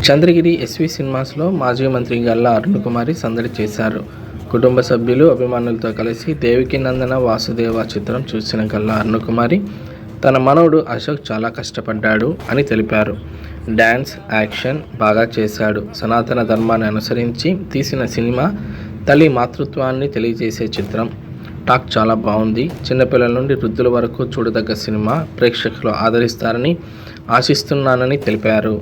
Chandragiri SV సినిమాస్లో మాజీ మంత్రి గల్లా అరుణకుమారి సందడి చేశారు. కుటుంబ సభ్యులు, అభిమానులతో కలిసి దేవికి నందన వాసుదేవ చిత్రం చూసిన గల్లా అరుణకుమారి తన మనవడు అశోక్ చాలా కష్టపడ్డాడు అని తెలిపారు. డ్యాన్స్, యాక్షన్ బాగా చేశాడు. సనాతన ధర్మాన్ని అనుసరించి తీసిన సినిమా. తల్లి మాతృత్వాన్ని తెలియజేసే చిత్రం. టాక్ చాలా బాగుంది. చిన్నపిల్లల నుండి వృద్ధుల వరకు చూడదగ్గ సినిమా. ప్రేక్షకులు ఆదరిస్తారని ఆశిస్తున్నానని తెలిపారు.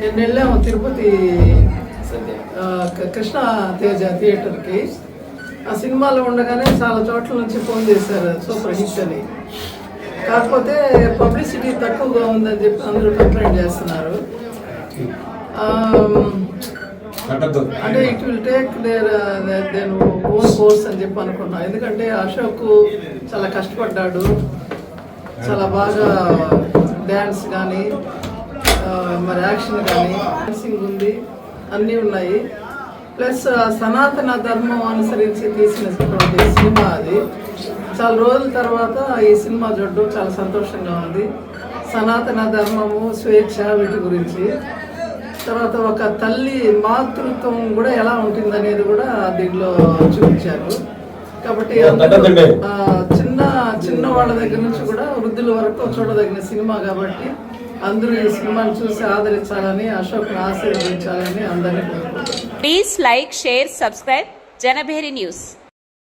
నేను వెళ్ళాము తిరుపతి కృష్ణ తేజ థియేటర్కి. ఆ సినిమాలో ఉండగానే చాలా చోట్ల నుంచి ఫోన్ చేశారు సూపర్ హిట్ అని. కాకపోతే పబ్లిసిటీ తక్కువగా ఉందని చెప్పి అందరూ కంప్లైంట్ చేస్తున్నారు. అంటే it will take their own course అని చెప్పి అనుకున్నా. ఎందుకంటే అశోక్ చాలా కష్టపడ్డాడు. చాలా బాగా డ్యాన్స్ కానీ మరి యాక్షన్ కానీ డాన్సింగ్ ఉంది, అన్నీ ఉన్నాయి. ప్లస్ సనాతన ధర్మం అనుసరించి తీసిన సినిమా అది. చాలా రోజుల తర్వాత ఈ సినిమా చూడడం చాలా సంతోషంగా ఉంది. సనాతన ధర్మము, స్వేచ్ఛ వీటి గురించి, తర్వాత ఒక తల్లి మాతృత్వం కూడా ఎలా ఉంటుంది అనేది కూడా దీంట్లో చూపించారు. కాబట్టి చిన్న వాళ్ళ దగ్గర నుంచి కూడా వృద్ధుల వరకు చూడదగిన సినిమా. కాబట్టి అందరూ ఈ సినిమాను చూసి ఆదరించాలని, అశోక్ని ఆశీర్వదించాలని అందరినీ కోరుకుంటున్నాను. Please like, share, subscribe Janabheri news.